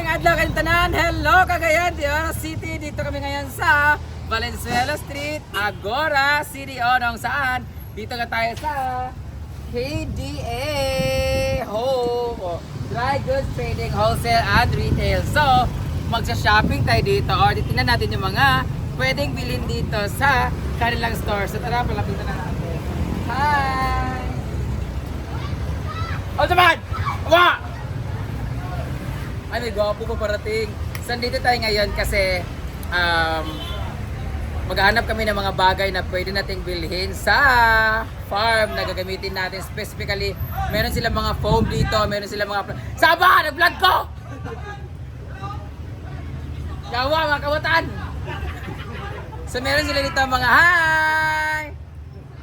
adlaw kayong tanan. Hello Cagayan de Oro City. Dito kami ngayon sa Valenzuela Street, Agora City Onong saan. Dito nga tayo sa KDA Home, Dry Goods Trading Wholesale and Retail. So, magsa-shopping tayo dito or titingnan natin yung mga pwedeng bilhin dito sa kanilang store. So tara, palapitan na natin. Hi! O naman! Wa! Ay, may gwapo pa parating. So, dito tayo ngayon kasi maghahanap kami ng mga bagay na pwede nating bilhin sa farm na gagamitin natin. Specifically, meron silang mga foam dito, meron silang mga... Saba! Nag-vlog ko! Yawa, mga kawatan! So, meron sila dito mga hi!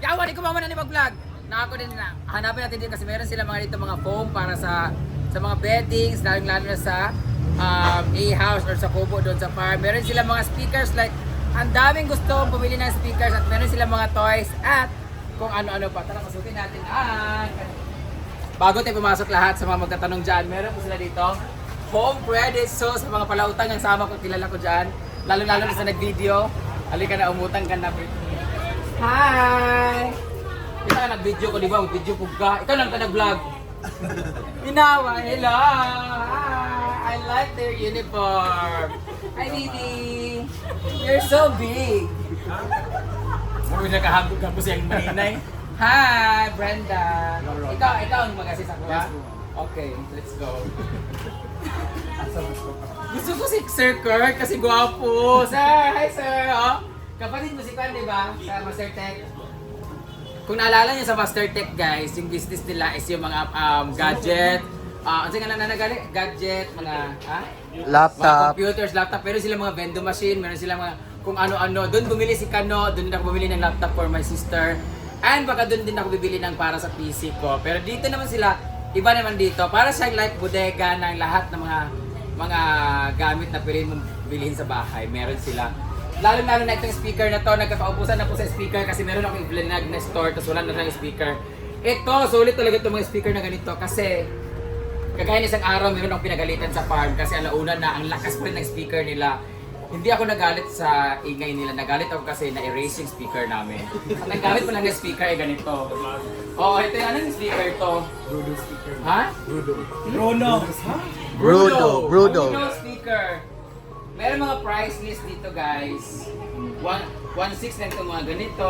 Yawa, di ko mamana ni mag-vlog. Na ako din na. Hanapin natin dito kasi meron sila mga dito mga foam para sa mga beddings, lalo na sa A-house or sa kubo doon sa farm. Meron sila mga speakers like ang daming gusto pumili ng speakers at meron sila mga toys at kung ano-ano pa. Tara, pasukin natin. Bago tayo pumasok lahat sa mga magtatanong dyan, meron po sila dito home credit. So sa mga palautang ang sama ko, kilala ko dyan, lalo-lalo na sa nag-video. Halika na, umutang ka na. Hi! Ikaw ka nag-video ko, di ba? Mag-video ko ka. Ikaw lang ka nag-vlog. Inawa, hello! Hi! I like their uniform. Hi, Didi! You're so big! Sabi nakahagod ka po siyang maninay. Hi, Brenda! Ikaw ang mag-assist ako, ha? Okay, let's go. Gusto ko si Sir Kurt kasi gwapo. Sir! Hi, sir! Oh, kapatid mo si Pan, di ba? Sa Master Tech. Kung naalala niyo sa Master Tech, guys, yung business nila is yung mga gadget. Ano nga na nagali? Gadget, mga Laptop. mga computers, laptop. Meron sila mga vending machine, meron sila mga kung ano-ano. Doon bumili si Kano, doon din ako bumili ng laptop for my sister. And baka doon din ako bibili ng para sa PC ko. Pero dito naman sila, iba naman dito. Para siyang like bodega ng lahat ng mga gamit na pwede mong bilhin sa bahay. Meron sila. Lalo-lalo na itong speaker na to, nagkakaubusan na po sa speaker kasi meron akong i-vlog na store tapos wala na lang speaker. Ito, sulit talaga itong mga speaker na ganito kasi kagaya ng isang araw meron akong pinagalitan sa farm kasi alauna na ang lakas pa rin ng speaker nila. Hindi ako nagalit sa ingay nila, nagalit ako kasi na-erase yung speaker namin. Ang naggamit mo lang ng speaker ay ganito. Oh, ito yung anong speaker to? Bruno speaker. Ha? Bruno. Bruno. Bruno speaker. Meron mga price list dito, guys. 1.6 lang itong mga ganito.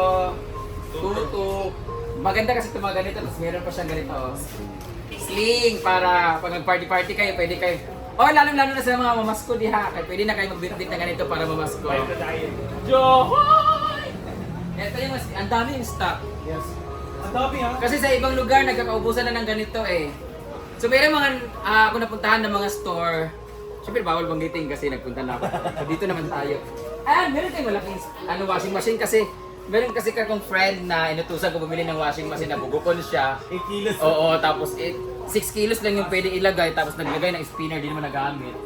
2.2. Maganda kasi itong mga ganito, tapos meron pa siyang ganito. Sling, para pag mag-party-party kayo, pwede kayo. Oh, lalo-lalo na sa mga mamasko diha. Pwede na kayo mag-bitbit na ganito para mamasko. Johoy! Ito yung ang dami yung stock. Yes. Ang dami ha? Kasi sa ibang lugar, nagkakaubusan na ng ganito eh. So meron mga, ako napuntahan ng mga store. Siyempre bawal banggitin kasi nagpunta na ako. So, dito naman tayo. Meron tayong malaking washing machine kasi meron kasi kakong friend na inutusan ko bumili ng washing machine na bugukon siya. 8 kilos. Oo, tapos 6 kilos lang yung pwede ilagay tapos naglagay ng spinner, di naman nagamit.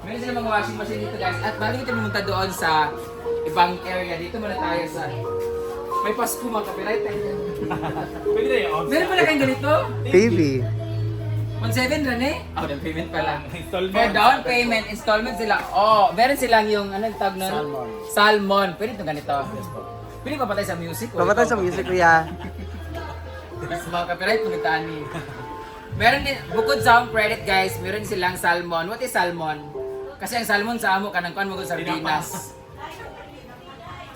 Meron sila mga washing machine dito, guys. At bago kita pumunta doon sa ibang area, dito muna tayo sa... May Pasko mga copyright. Pwede na yun. Meron pala kayong ganito? TV. 1.7 rin eh? Oh, down payment pala. Installment. For down payment, installment sila. Oh, meron silang yung, anong tawag nun? Salmon. Salmon. Pwede itong ganito. Pwede papatay sa music. Pamatay sa music, kuya. Sa mga copyright, pumitaan ni. Meron din, bukod sa home credit guys, meron silang salmon. What is salmon? Kasi ang salmon sa amo, kanang kuan mo sa sardinas.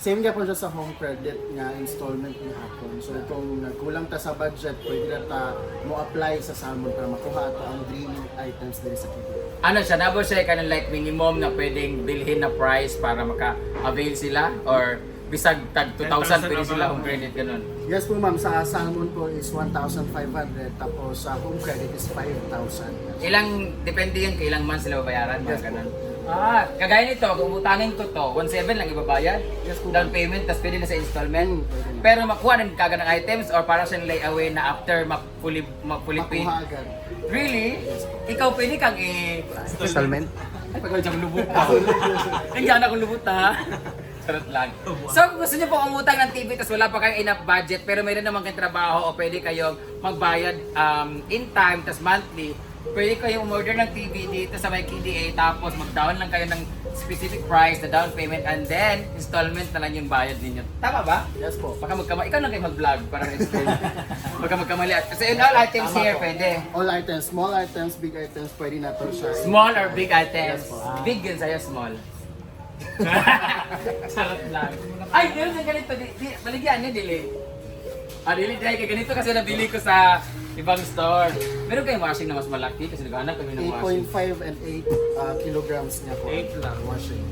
Same nga po siya sa home credit nga installment ni hapon. So kung nagkulang ta sa budget, pwede na ta mo apply sa salmon para makuha ato ang green items diri sa KDA. Ano siya, nabo siya kanang like minimum na pwedeng bilhin na price para maka-avail sila? Or bisag tag 2,000 pwede sila home credit ganun? Yes po ma'am, sa salmon po is 1,500 tapos sa home credit is 5,000. Ilang, depende yun, kailang months sila babayaran, mga ganun. Kagaya nito, kung utangin ko to, 1.7 lang ibabayad. Yes, po. Down payment, tapos pwede na sa installment. Pwede na. Pero makuha ng kaga ng items or para siyang layaway na after ma-fully paid. Makuha agad. Really? Ikaw pwede kang Installment. Ay, pagkawin siyang lubot pa. Nandiyan akong lubot ha. Charot lang. So kung gusto niyo po umutang ng TV tapos wala pa kayong enough budget pero mayroon naman kayong trabaho o pwede kayong magbayad in time tapos monthly, pwede kayo umorder ng TV dito sa may KDA tapos mag-down lang kayo ng specific price na down payment and then installment na lang yung bayad ninyo. Tama ba? Yes po. Baka magkamali. Ikaw lang kayo mag-vlog para explain. Baka magkamali. Kasi in all items Tama here, po. pwede. All items, small items, big items, pwede na to siya. Small or big items? Yes po. Big yun sa'yo, small. Charot lang. Ay, meron ng ganito. Baligyan niya, dili. Dili, dahil kay ganito kasi nabili ko sa ibang store. Meron kayong washing na mas malaki kasi naghanap kami ng washing. 8.5 and 8 kilograms niya po. 8 lang. Washing.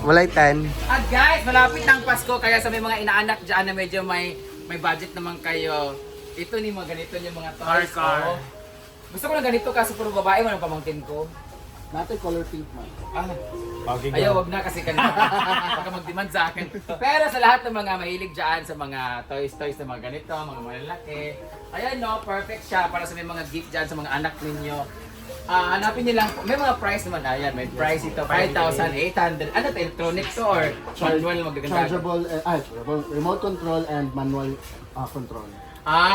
Walay 10. At guys, malapit ng Pasko kaya sa may mga inaanak dyan na medyo may budget naman kayo. Ito ni mga ganito yung mga toys. Car. Oh. Gusto ko ng ganito kasi puro babae man ang pamangkin ko. Natin color pink man. Bagay Ayaw, wag na kasi kanina. Baka mag-demand sa akin. Pero sa lahat ng mga mahilig dyan, sa mga toys na mga ganito, mga malalaki. Ayan no, perfect siya para sa may mga gift dyan sa mga anak ninyo. Hanapin niyo lang, may mga price naman. Ayan, may price ito, 5,800. Ano to, electronic to or manual magaganda? Chargeable, remote control and manual control.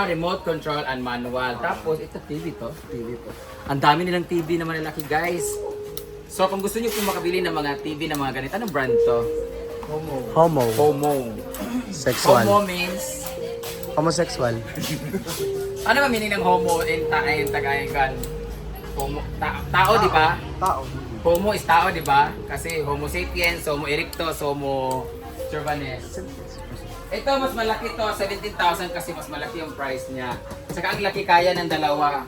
Remote control and manual. Tapos, ito TV to. TV po. Ang dami nilang TV na malalaki, guys. So, kung gusto niyo po makabili ng mga TV na mga ganito, anong brand to? Homo. Homo. Sexual. Homo means... Homosexual. Ano ba meaning ng homo in Tagaygan? Homo, tao, di ba? Tao. Homo is tao, di ba? Kasi homo sapiens, homo erectus, homo cervanes. Ito, mas malaki to, 17,000 kasi mas malaki yung price niya. Saka ang laki kaya ng dalawa.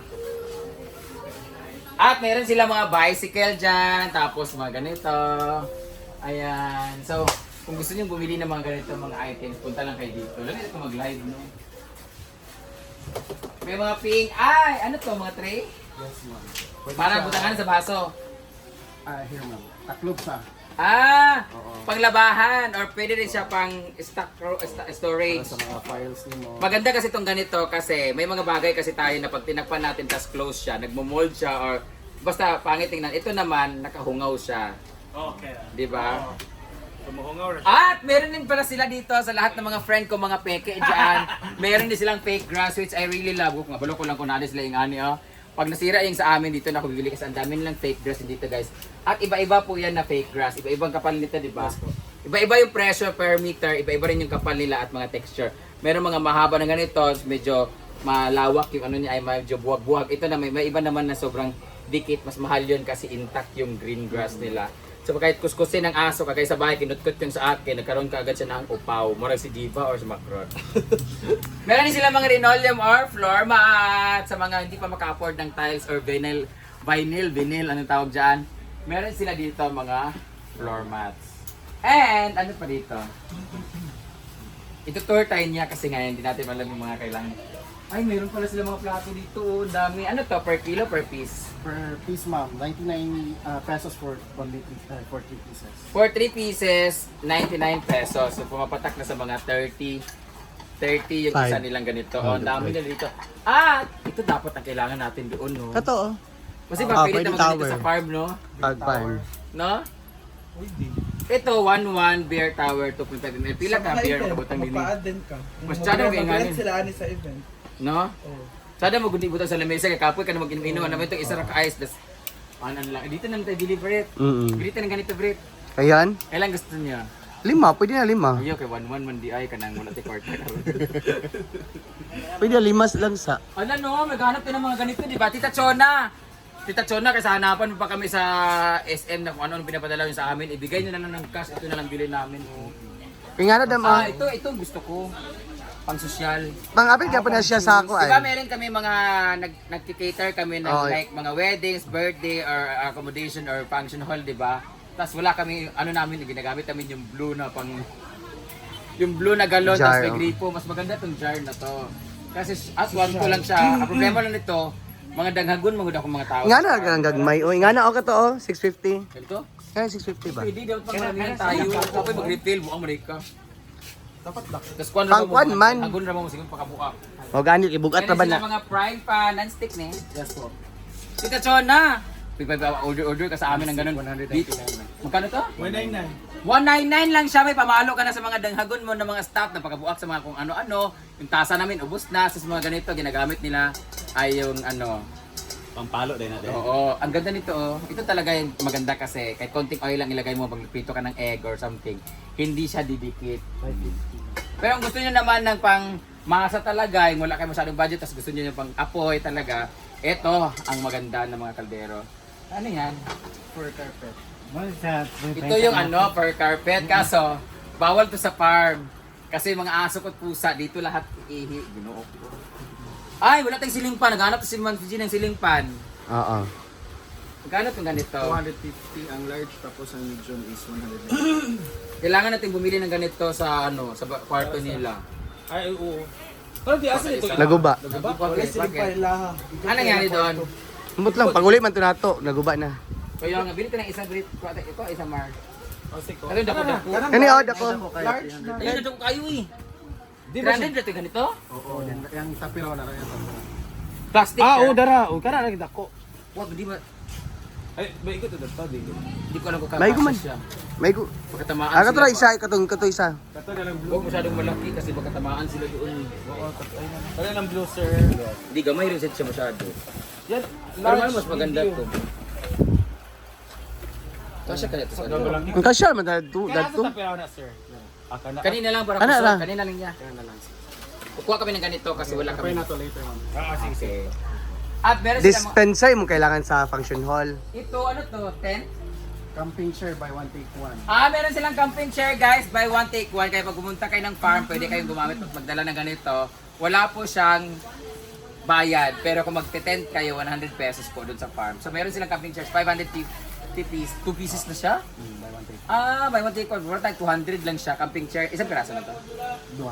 At meron sila mga bicycle dyan, tapos mga ganito. Ayan. So, kung gusto niyo bumili ng mga ganito, mga items, punta lang kayo dito. Lalo ito mag-live, no? May mga pink. Ay, ano to, mga tray? Yes ma'am. Pwede Para siya- butangan sa baso. Here ma'am. Taklob siya. Oo. Panglabahan or pwede rin siya pang Para storage. sa mga files mo. Maganda kasi itong ganito kasi may mga bagay kasi tayo na pag tinakpan natin tas close siya, nagmo-mold siya or basta pangit tingnan. Ito naman nakahungaw siya, Okay. 'di ba? Tumuhungaw rin. At meron din pala sila dito sa lahat ng mga friend ko, mga peke diyan. Meron din silang fake grass which I really love. Kung mabalo ko lang kung naalis sila yung ani oh. Pag nasira yung sa amin dito na ako bibili kasi ang dami nilang fake grass dito guys. At iba-iba po yan na fake grass. Iba-ibang kapal nito, di ba? Iba-iba yung pressure per meter, iba-iba rin yung kapal nila at mga texture. Meron mga mahaba na ganito, medyo malawak yung ano niya ay medyo buwag-buwag. Ito na may iba naman na sobrang dikit, mas mahal yun kasi intact yung green grass nila. So kahit kuskusin ng aso, kagaya sa bahay, kinutkot yung sa akin, nagkaroon ka agad siya ng upaw. Murag si Diva or si Macron. Meron din sila mga linoleum or floor mat sa mga hindi pa maka-afford ng tiles or vinyl, anong tawag dyan. Meron sila dito mga floor mats. And ano pa dito? Ito tour tayo niya kasi ngayon hindi natin alam yung mga kailangan. Ay, meron pala sila mga plato dito. Oh, dami. Ano to? Per kilo, per piece? Per piece ma'am, 99 pesos for 40 pieces. For 3 pieces, 99 pesos. So pumapatak na sa mga 30 yung isa nilang ganito. Oh, ang dami nila dito. At ito dapat ang kailangan natin doon, no? Totoo. Kasi papilit pwede naman ganito tower. sa farm, no? Pag farm. No? Ito, 1-1 beer tower, 2.5 ml. Pila ka beer na kabutang din. Magpa-add ka. Mas tsada kay nga Mag-add sila ani sa event. No? Oo. Sada mo gundi butang sa lamesa kay kapoy ka na mag-ino naman itong isa ra ka ice. Das ano lang. Dito na tayo deliver it. Dito na ganito Brit. Ayan. Kailan gusto niya? 5, pwede na 5. Ayaw kay 1-1 man di ay kanang wala ti quarter. Pwede na 5 lang sa. Ano no, maghanap tayo ng mga ganito, di ba? Tita Chona! Tita Chona, kasi hanapan mo pa kami sa SM na kung ano pinapadala yun sa amin. Ibigay nyo na lang ng cash, ito na lang bilhin namin. Oh. Kaya nga na dam. Ito gusto ko. Pang sosyal. Pang-apit ka pa na siya sa ako Di ba ay. meron kami mga nag-cater kami ng Oo. like mga weddings, birthday, or accommodation, or function hall, di ba? Tapos wala kami, ano namin, ginagamit namin yung blue na pang... Yung blue na galon, Jar, tapos may oh. gripo. Mas maganda tong jar na to. Kasi as one ko lang siya. Ang problema lang nito, mga danghagon, mga akong mga tao. Nga na ang gagmay. O, nga na ako to, 650. Ganito? Kaya 650 ba? Pwede, dapat pang maramihan tayo. Ako mag-refill, buang Marika. Dapat lang. Tapos kuwan Pangkuan man. Hagon na mo, sige pagkabuka. O, ganit, ibugat na Meron ba sila na? mga prime pa, non-stick ne. Yes po. Tita Chona! Order ka sa amin ng ganun. 199. Magkano to? 199. 199 lang siya, may pamalo ka na sa mga danghagon mo ng mga staff na pagkabuak sa mga kung ano-ano. Yung tasa namin, ubos na. Sa mga ganito, ginagamit nila ay yung ano, Pampalo din natin. Oo, ang ganda nito oh. Ito talaga yung maganda kasi kahit konting oil lang ilagay mo pag nagprito ka ng egg or something, hindi siya didikit. Pero ang gusto niyo naman ng pang masa talaga, yung wala kayo masyadong budget, tapos gusto niyo yung pang apoy talaga, ito ang maganda ng mga kaldero. Ano yan? For carpet. Ito yung ano, per carpet. Kaso, bawal to sa farm. Kasi mga aso at pusa, dito lahat ihi. Ginoo ko. Ay, wala tayong siling pan. Naghanap si Man Fiji ng siling pan. Oo. Magkano itong ganito? 250 ang large, tapos ang medium is 100. Kailangan natin bumili ng ganito sa ano, sa kwarto nila. Ay, oo. Pero di asa ito. Naguba. Bakit? Ano nangyari doon? Umot lang, pag uli man to nato, naguba na. Kaya nga, bilhin ka ng isang grit. Ito, isang mar. Osiko. Ano dako-dako? Kani od ako. Large na. Ayun, dako kayo eh. 300 dito ganito? Oo, yung tapiro na rin yung tapiro. Plastic Ah, siya? dara. O kana lagi dako. Wag, di ba? Ay, ba ikot ito di. Di ko alam kung May guman. siya. May gu. Pagkatamaan Ah, kato sila. isa, kato isa. Kato na lang blue. Huwag masyadong malaki kasi pagkatamaan sila doon. Oo, kato ay na. Kato lang blue sir. Hindi gamay rin siya masyado. Yan, Pero ano mas maganda to? Kasya kaya ito sa Double lang. Ang kasyal man dad Kaya dadto. sa tapiraw na sir. Kana. Kanina lang para Ano kusog. lang? Kanina lang niya. Kaya na lang. Kukuha kami ng ganito kasi wala Kapay kami. na to later, ma'am. Ah, sige. Okay. At meron sila mga... Dispenser mo kailangan sa function hall. Ito ano to? Tent? Camping chair by one take one. Meron silang camping chair guys, buy one take one. Kaya pag pumunta kayo ng farm, pwede kayong gumamit at magdala ng ganito. Wala po siyang bayad. Pero kung magte-tent kayo, 100 pesos po dun sa farm. So meron silang camping chairs, 550 piece. 2 pieces na siya? By one take. Buy one take one. Wala tayong 200 lang siya, camping chair. Isang piraso na to. Dua.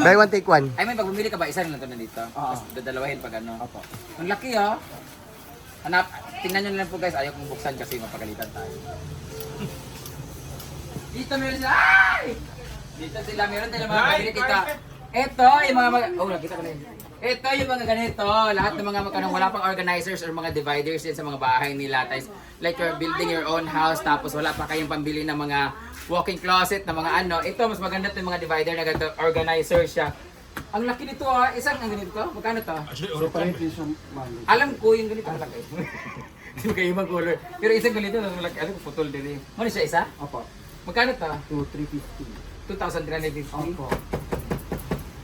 Buy one take one. I mean, pag bumili ka ba, isa lang to na dito? Oo. Tapos dadalawahin pag ano. Opo. Ang laki oh. Hanap, tingnan nyo na lang po guys, ayaw kong buksan kasi mapagalitan tayo. Dito meron sila, ay! Dito sila, meron tayo mga ganito. Ito, yung mga, oh, nakita ko na yun. Ito yung mga ganito, lahat ng mga magkanong wala pang organizers or mga dividers din sa mga bahay nila. Tapos, like you're building your own house, tapos wala pa kayong pambili ng mga walk-in closet na mga ano. Ito, mas maganda ito yung mga divider na ganito, organizer siya. Ang laki nito isang ang ganito, magkano to? Separate din siya, ma'am. Alam ko yung ganito malaki. Hindi mo kayo ibang color. Pero isang ganito, malaki, alam ko putol din eh. Ano siya isa? Opo. Magkano to? 2,350. 2,350. Opo.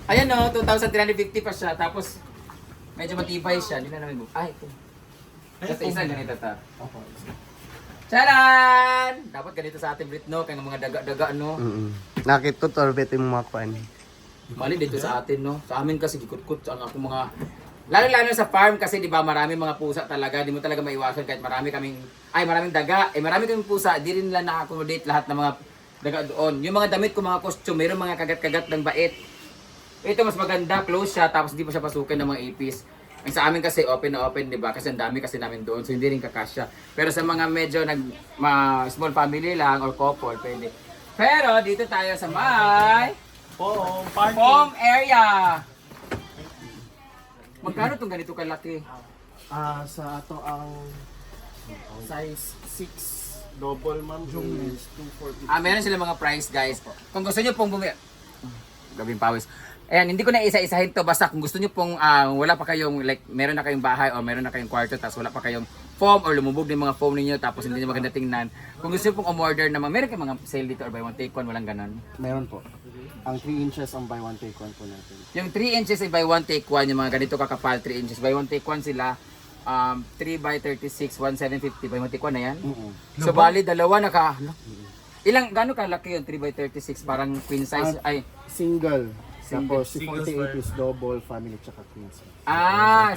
Ayan o, 2,350 pa siya. Tapos, medyo matibay siya. Hindi na namin mo. Ay, ito. Basta isa ganito to. Opo. Charan! Dapat ganito sa ating Britno, kaya mga daga-daga, no? Nakito torbet yung mga kuan. Mali dito sa atin, no? Sa amin kasi gikut-kut ang ako mga... Lalo-lalo sa farm kasi, di ba, marami mga pusa talaga. Di mo talaga maiwasan kahit marami kaming daga. Marami kaming pusa. Di rin nila na-accommodate lahat ng mga daga doon. Yung mga damit ko, mga costume, mayroong mga kagat-kagat ng bait. Ito mas maganda, close siya, tapos di pa siya pasukin ng mga ipis. Ang sa amin kasi open na open, di ba? Kasi ang dami kasi namin doon, so hindi rin kakasya. Pero sa mga medyo small family lang or couple, pwede. Pero dito tayo sa may foam area. Magkano itong ganito kalaki? Sa ato ang size 6 double, ma'am, is 240. Meron sila mga price guys. Kung gusto nyo pong bumili... Gabing pawis. Ayan, hindi ko na isa-isahin to. Basta kung gusto nyo pong wala pa kayong, like, meron na kayong bahay o meron na kayong kwarto, tapos wala pa kayong foam or lumubog ng mga foam ninyo, tapos hindi nyo maganda tingnan. Kung gusto nyo pong umorder naman, meron kayong mga sale dito or buy one take one, walang ganon. Meron po. Ang 3 inches ang buy one take one po natin. Yung 3 inches ay buy one take one, yung mga ganito kakapal, 3 inches. Buy one take one sila, 3 by 36, 1,750. Buy one take one na yan. So bali, dalawa naka... Ilang, gano'ng kalaki yung 3 by 36? Parang queen size, ay... Single. Tapos si 48 is double, family, tsaka queen size.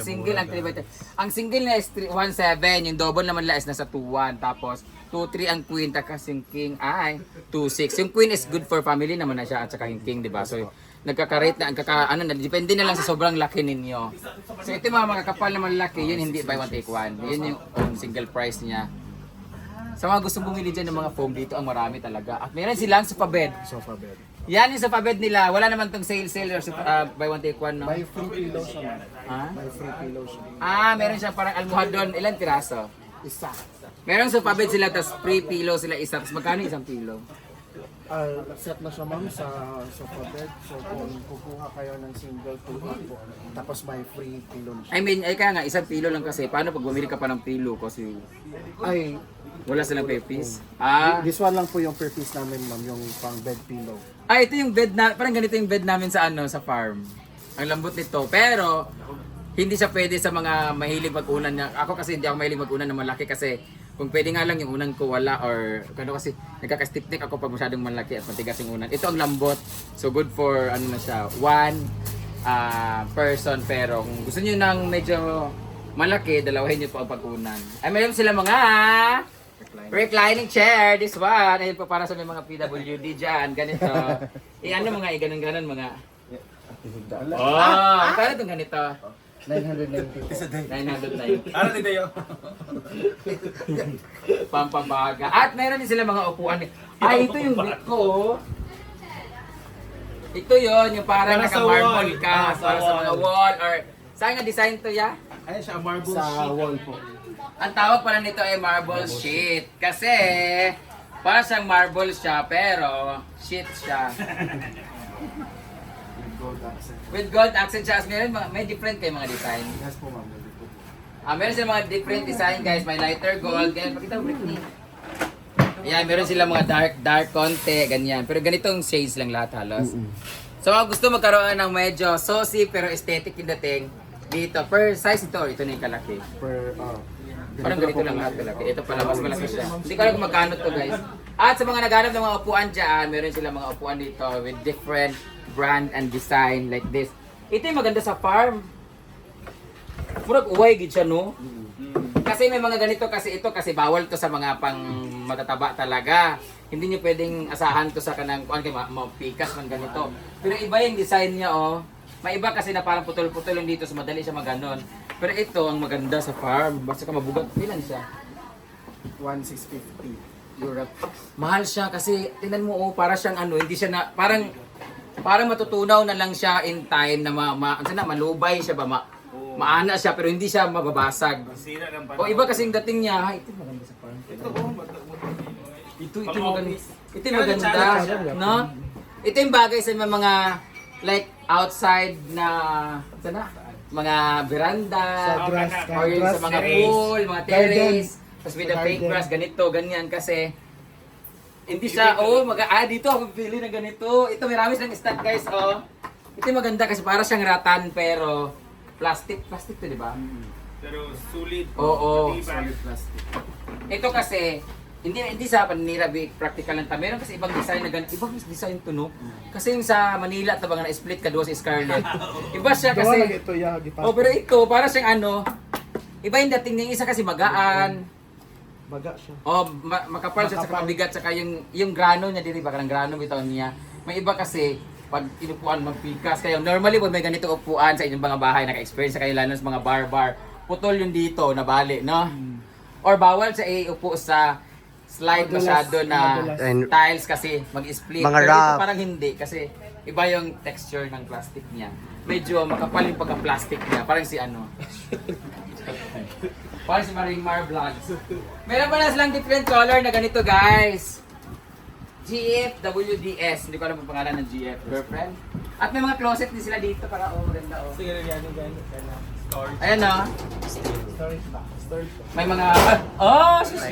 Single ang 3 by 30. Ang single na is 1,7, yung double naman nila is nasa 2,1. Tapos 2,3 ang queen, tapos yung king ay 2,6. Yung queen is good for family naman na siya at saka yung king, di ba? So nagkaka-rate na, depende na lang sa sobrang laki ninyo. So ito yung mga makakapal na malaki, yun hindi buy one take one. Yun yung single price niya. Sa mga gustong bumili dyan ng mga foam dito, ang marami talaga. At meron silang sofa bed. Sofa bed. Yan yung sofa bed nila. Wala naman tong sale or buy one take one, no? By free pillow siya, ma'am. Ha? By free pillow siya. Meron siya parang almohadon. Ilan piraso? Isa. Meron sofa bed sila, tapos free pillow sila isa. Tapos magkano isang pillow? Set na siya ma'am sa sofa bed. So kung kukuha kayo ng single tulak po, tapos may free pillow na siya. I mean, ay kaya nga, isang pilo lang kasi. Paano pag bumili ka pa ng pilo? Kasi Ay, wala silang pay-piece. this one lang po yung per piece namin ma'am, yung pang bed pillow. Ito yung bed na, parang ganito yung bed namin sa sa farm. Ang lambot nito. Pero, hindi siya pwede sa mga mahilig mag-unan niya. Ako kasi hindi ako mahilig mag-unan na malaki kasi kung pwede nga lang yung unan ko wala or ano kasi nagkakastipnik ako pag masyadong malaki at matigas yung unan. Ito ang lambot. So good for ano na siya, one person. Pero kung gusto niyo ng medyo malaki, dalawahin niyo po ang pag-unan. Ay mayroon sila mga reclining chair. This one. Ayun po para sa may mga PWD dyan. Ganito. Ano mga ganon-ganon mga. Oh, ang kaya itong ganito. 990. 990. Ano dito yun? Pampabaga. At meron din sila mga upuan. Ito yung bit ko. Oh. Ito yon yung parang Para sa naka-marble wall. ka. Sa Para sa wall. mga wall. Or saan nga design to ya? Ayun siya, marble Sa sheet. wall po. Ang tawag pala nito ay marble sheet. Kasi para siyang marble siya pero sheet siya. Gold accent. With gold accent siya. As meron, may different kayo mga design. Yes po ma'am. Pwede po. Meron sila mga different design guys. May lighter gold. Ganyan. Pakita mo Britney. Ayan, meron sila mga dark konti. Ganyan. Pero ganitong shades lang lahat halos. So mga gusto magkaroon ng medyo saucy pero aesthetic yung dating dito. Per size ito. Ito na yung kalaki. Parang ganito lang lahat kalaki. Ito pala mas malaki siya. Hindi ko alam kung magkano to guys. At sa mga naghanap ng mga upuan dyan, meron sila mga upuan dito with different brand and design like this. Ito yung maganda sa farm. Murag uway gid siya no. Kasi may mga ganito kasi ito kasi bawal to sa mga pang matataba talaga. Hindi niyo pwedeng asahan to sa kanang kuan kay mapikas man ganito. Pero iba yung design niya oh. May iba kasi na parang putol-putol yung dito so madali siya maganon. Pero ito ang maganda sa farm. Basta ka mabugat. Ilan siya? 1650. Europe. Mahal siya kasi tingnan mo oh, para siyang ano, hindi siya na parang matutunaw na lang siya in time na malubay siya ba maana siya pero hindi siya mababasag. Sira ng O iba kasi yung dating niya, ito maganda sa farm. Ito maganda. Ito maganda, no? Ito yung bagay sa mga like outside na mga veranda Sa grass, or yun sa mga terrace. pool, mga terrace, tapos with the fake grass, ganito, ganyan kasi hindi siya, dito ako pili ng ganito. Ito may rami silang stock guys, oh. Ito yung maganda kasi para siyang ratan pero plastic to, di ba? Pero sulit. Oo. Matibay. Plastic. Ito kasi, hindi sa panira practical lang ta. Meron kasi ibang design na ganito. Ibang design to, no? Kasi yung sa Manila, ito ba nga na-split ka doon sa Scarlett. Iba siya Gawa lang kasi, ito ya, gipas. pero ito, para siyang ano, iba yung dating niya. Isa kasi magaan. Baga siya. Makapal siya sa mabigat. Saka yung grano niya, di ba? Karang grano bitaw niya. May iba kasi, pag inupuan, magpikas. Kaya normally, pag may ganito upuan sa inyong mga bahay, naka-experience sa kayo lalo sa mga bar-bar, putol yung dito, nabali, no? Or bawal sa iupo sa slide masyado na And- tiles kasi mag-split. Mga Pero ito rough. parang hindi kasi iba yung texture ng plastic niya. Medyo makapal yung pagka-plastic niya. Parang si ano. Parang si Marimar Vlogs. Meron pala silang different color na ganito guys. GF WDS. Hindi ko alam ang pangalan ng GF. Girlfriend. At may mga closet din sila dito para maganda Sige, yan yung ganito. Storage. Ayan o. Storage ba? Storage ba? May mga... sus!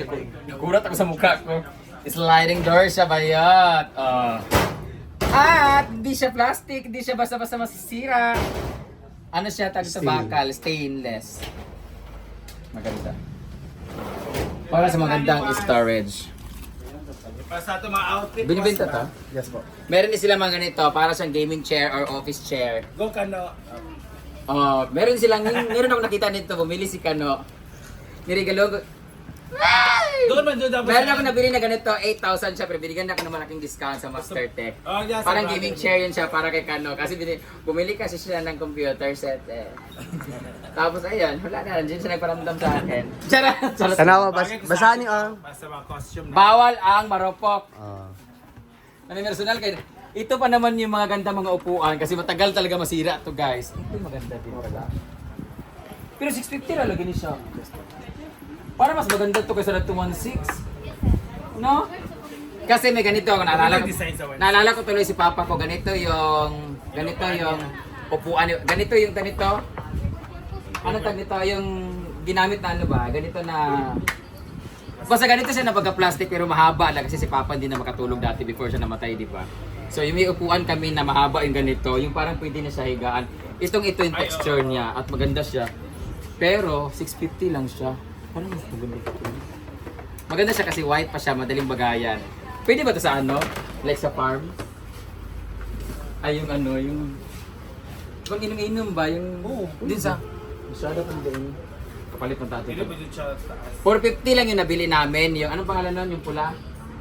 Nagurat ako sa mukha ko. Sliding door siya bayat. At hindi siya plastic. Hindi siya basta-basta masisira. Ano siya tawag sa bakal? Stainless. Maganda. Para sa magandang storage. Para sa ito mga outfit. Binibenta to? Yes po. Meron din sila mga ganito para siyang gaming chair or office chair. Go ka no. Meron ako nakita nito, bumili si Kano. Nirigalo. Doon man doon dapat. Meron ako nabili na ganito, 8,000 siya, pero binigyan na ako ng malaking discount sa Master Tech. Oh, yes, Parang sa gaming bagay. chair yun siya para kay Kano. Kasi bumili kasi siya ng computer set eh. Tapos ayun, wala na, nandiyan siya nagparamdam sa akin. Charot! Tanawa, basahan niyo Basta mga costume na. Bawal ang marupok. Ah. Ano personal kayo? Ito pa naman yung mga ganda mga upuan kasi matagal talaga masira to guys. Ito yung maganda din pala. Pero 650 lang lagi ni siya. Para mas maganda to kaysa na 216. No? Kasi may ganito ako naalala ko. Design sa one. Naalala ko tuloy si Papa ko ganito yung upuan, ganito yung ganito. Ano tag nito yung ginamit na ano ba? Ganito na basta ganito siya na pagka-plastic pero mahaba lang kasi si Papa hindi na makatulog dati before siya namatay, di ba? So yung may upuan kami na mahaba yung ganito, yung parang pwede na siya higaan. Ito yung texture niya at maganda siya. Pero 650 lang siya. Parang mas maganda ito. Maganda siya kasi white pa siya, madaling bagayan. Pwede ba ito sa ano? Like sa farm? Ay yung ano, yung kung inom-inom ba yung din sa masyado pang din. Kapalit ng tato. Dito ba dito siya taas? 450 lang yung nabili namin. Yung anong pangalan nun? Yung pula?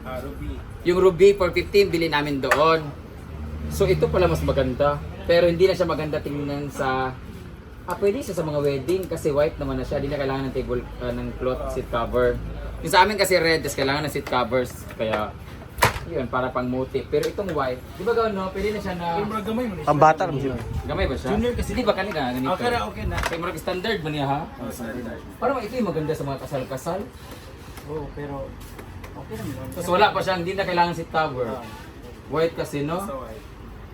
Ruby. Yung Ruby 450 bili namin doon. So ito pala mas maganda. Pero hindi na siya maganda tingnan sa pwede siya sa mga wedding kasi white naman na siya. Hindi na kailangan ng table ng cloth seat cover. Yung sa amin kasi red, tas kailangan ng seat covers. Kaya yun, para pang motif. Pero itong white, di ba gawin no? Pwede na siya na Yung mga gamay mo na siya. Pambata lang siya. gamay ba siya? Junior kasi. Hindi ba kanina ganito? Okay na, okay na. Kaya marag standard ba niya ha? Parang ito yung maganda sa mga kasal-kasal. Oo, pero okay lang yun. Tapos wala pa siya, hindi na kailangan seat cover. White kasi no? So, white.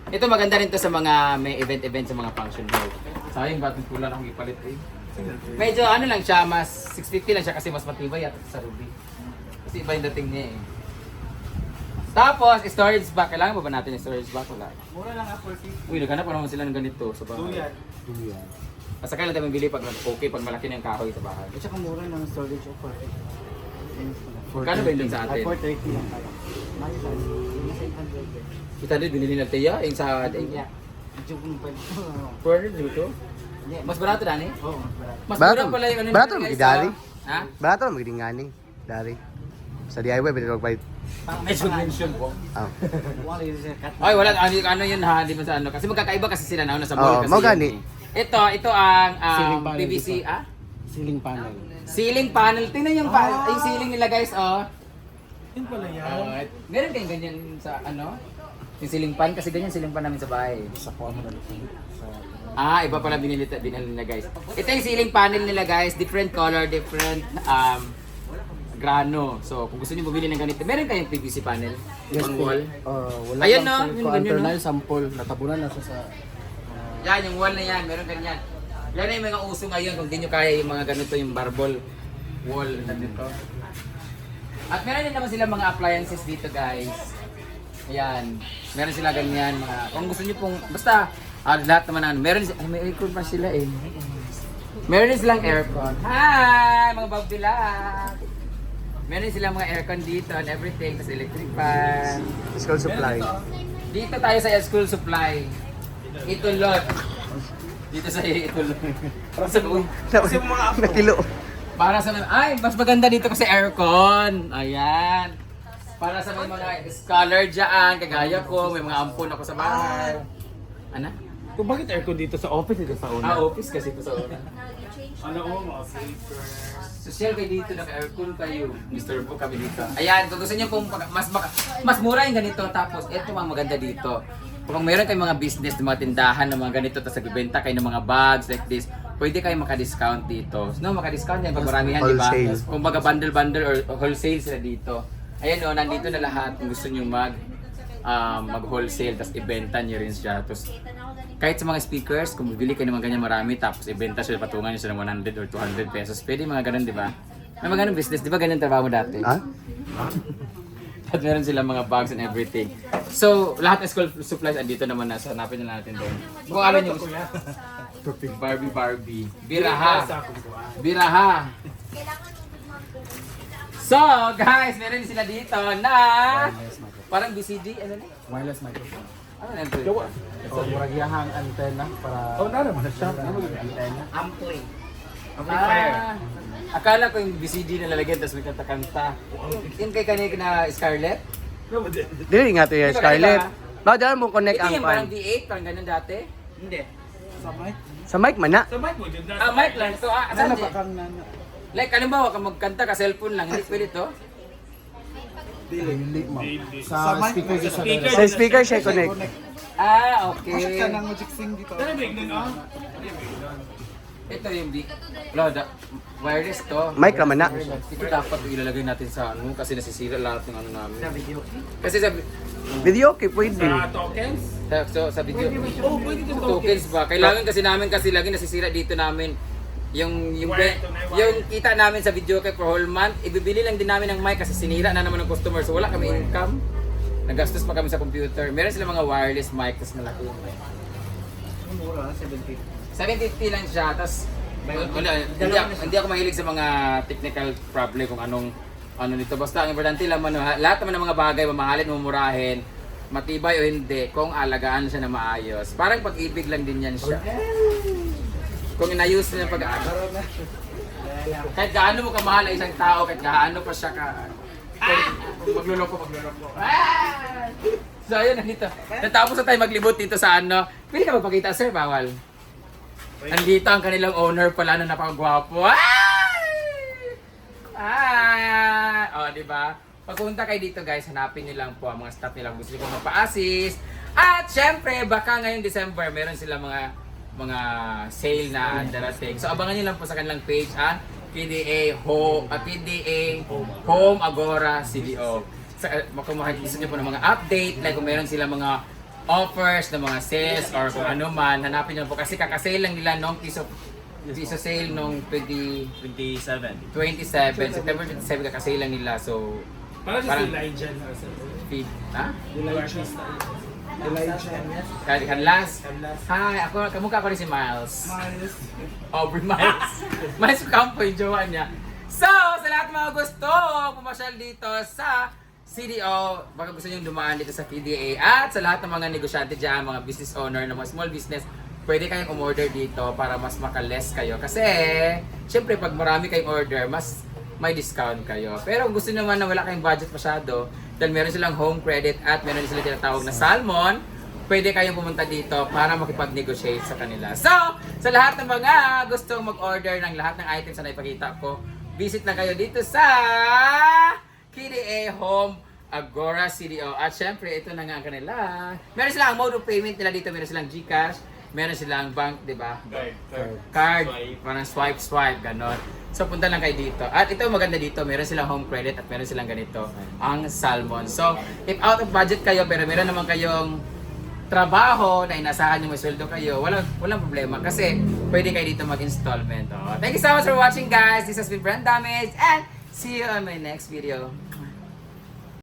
Ito maganda rin to sa mga may event sa mga function hall. Sayang ba't yung pula na akong ipalit eh. Medyo ano lang siya, mas 650 lang siya kasi mas matibay yata sa Ruby. Kasi iba yung dating niya eh. Tapos, storage bag. Kailangan ba natin yung storage bag? Wala. Mura lang Apple 50. Uy, naghanap pa naman sila ng ganito sa bahay. Duyan. Basta kailan tayo bili pag okay, pag malaki na yung kahoy sa bahay. At saka mura ng storage of 450. Kano ba yun sa atin? 430 lang tayo. Mali tayo. Nasa 800. Kita din, binili na Tia, yung sa... Joke mo pa ito. 400 dito? Mas barato na ni? Oo, marami. Mas Barato. mura pala yung ano Barato nila, naman guys, gidari. oh. Ha? Barato naman magiging nga ni. Dari. Sa DIY, pwede magbayad. Medyo mention po. Ah. Wala yun siya cut. Ay, wala. Ano yun ha? Di ba sa ano? Kasi magkakaiba kasi sila na sa mall Oo, kasi. mau yun gani. eh. Ito ang Ceiling panel PVC, dito. Ceiling panel. Ceiling panel. Tingnan yung, yung ceiling nila guys, oh. Yun pala yan. Meron kayong ganyan sa ano? Yung ceiling pan, kasi ganyan ceiling pan namin sa bahay. Sa kuha mo na dito. Iba pala binili nila guys. Ito yung ceiling panel nila guys, different color, different grano. So, kung gusto niyo bumili ng ganito, meron kayong PVC panel? Pang wall? Wala Ayan lang na, po. yun, Kung ganyan na. internal sample, natabunan na siya sa... Yan, yung wall na yan, meron ganyan. Yan na yung mga uso ngayon, kung di nyo kaya yung mga ganito, yung marble wall na dito. At meron din naman sila mga appliances dito guys. Ayan, meron sila ganyan. Kung gusto nyo pong, basta, lahat naman ang, meron ay may aircon pa sila eh. Meron din silang aircon. Hi, mga babdilat! Meron silang mga aircon dito and everything, tapos electric fan. School supply. Dito tayo sa school supply. Itulot. Dito sa Itulot. Kasi mga apo. Nakilo. Para sa ay, mas maganda dito kasi aircon. Ayan. Para sa may mga scholar dyan, kagaya ko, may mga ampon ako sa bahay. Ano? Kung bakit aircon dito sa office dito sa una? Office kasi ito sa una. Ano ko, mga papers. Social kayo dito, naka-aircon kayo. Mr. Po kami dito. Ayan, kung gusto niyo pong mas mura yung ganito, tapos ito ang maganda dito. Kung mayroon kayong mga business, mga tindahan ng mga ganito, tapos nagbibenta kayo ng mga bags like this, pwede kayo maka-discount dito. No, maka-discount yan pag maramihan, di ba? Wholesale. Kung baga bundle-bundle or wholesale sila dito. Ayan o, nandito na lahat kung gusto niyo mag-wholesale, tapos ibenta niyo rin siya. Tapos kahit sa mga speakers, kung bibili kayo ng mga ganyan marami, tapos ibenta siya, patungan niyo siya ng 100 or 200 pesos. Pwede mga ganun, di ba? May mga ganun business, di ba ganyan trabaho mo dati? Ha? At meron silang mga bags and everything. So, lahat ng school supplies andito naman na. So, hanapin na natin doon. Kung alam nyo, Barbie. Biraha. Biraha. So, guys, meron din sila dito na parang BCD. Ano na? Wireless microphone. Ano na ito? So, muragiyahang antenna para... naman siya. Antenna. Ampli. Amplifier. Akala ko yung BCD na lalagyan tapos may kanta-kanta. Yung kay kanina na Scarlett? Dili nga ito yung Scarlett. Bakit dyan mo connect Ito ang yung parang pan? D8, parang ganun dati? Hindi. Sa mic? Sa mic man na. Sa mic mo dyan. Mic lang. So, asan Nana di? pa kang nana. Like, halimbawa ka magkanta ka, cellphone lang, hindi pwede to? Dili, ma'am. Sa Sa mic, speaker sa sa speaker. Sa speaker siya connect. Ah, okay. Bakit ka nang magic sing dito? Tara, big nun, ah. Ito yung wireless to. Mic naman na. Ito dapat ilalagay natin sa ano kasi nasisira lahat ng ano namin. Kasi sa Video okay, pwede. Tokens? sa video. Oh, pwede din Tokens ba? Kailangan kasi namin kasi lagi nasisira dito namin. Yung Wire to na wire. yung kita namin sa video kay for whole month, ibibili lang din namin ng mic kasi sinira na naman ng customer. So wala kami income. Nagastos pa kami sa computer. Meron sila mga wireless mic tas malaki. Mura, 70. 750 lang siya. Tas wala, hindi ako mahilig sa mga technical problem kung anong ano nito. Basta ang importante lang ano, lahat naman ng mga bagay mamahalin, mumurahin, matibay o hindi, kung alagaan siya na maayos. Parang pag-ibig lang din yan siya. Kung inayos na yung pag-aano. Kahit gaano mo kamahal ang isang tao, kahit gaano pa siya ka... Magluloko. So ayun, nandito. Natapos na tayo maglibot dito sa ano. Pwede ka magpakita, sir? Bawal. Nandito ang kanilang owner pala na napakagwapo. Oh, di ba? Pagpunta kayo dito guys, hanapin niyo lang po ang mga staff nilang gusto niyo magpa-assist. At syempre, baka ngayong December, meron sila mga sale na darating. So abangan niyo lang po sa kanilang page, PDA Home Agora CDO. Kung makikita niyo po ng mga update, like kung meron sila mga offers ng mga sales or kung ano man, hanapin niyo po kasi kakasale lang nila nung piso sale nung 27 September 27 kakasale lang nila. So Parang si Parang- Elijah na sa feed, ha? Elijah. Kanlas. Hi, kamukha ko rin si Miles. Miles. Aubrey Miles. Miles Campo yung jowa niya. So, sa lahat ng mga gusto, pumasyal dito sa CDO, baka gusto nyo dumaan dito sa PDA at sa lahat ng mga negosyante dyan, mga business owner ng mga small business, pwede kayong umorder dito para mas makaless kayo. Kasi, syempre pag marami kayong order, mas may discount kayo. Pero kung gusto naman na wala kayong budget masyado, dahil meron silang home credit at meron silang tinatawag na Salmon, pwede kayong pumunta dito para makipag-negotiate sa kanila. So, sa lahat ng mga gustong mag-order ng lahat ng items na ipakita ko, visit na kayo dito sa KDA Home Agora CDO. At syempre, ito na nga ang kanila. Meron silang mode of payment nila dito. Meron silang GCash, meron silang bank, di ba? Card, parang swipe, ganon. So punta lang kayo dito. At ito maganda dito, meron silang home credit at meron silang ganito, ang Salmon. So, if out of budget kayo pero meron naman kayong trabaho na inasahan nyo may sweldo kayo, walang problema kasi pwede kayo dito mag-installment. Oh. Thank you so much for watching guys. This has been Brand Damage and see you on my next video.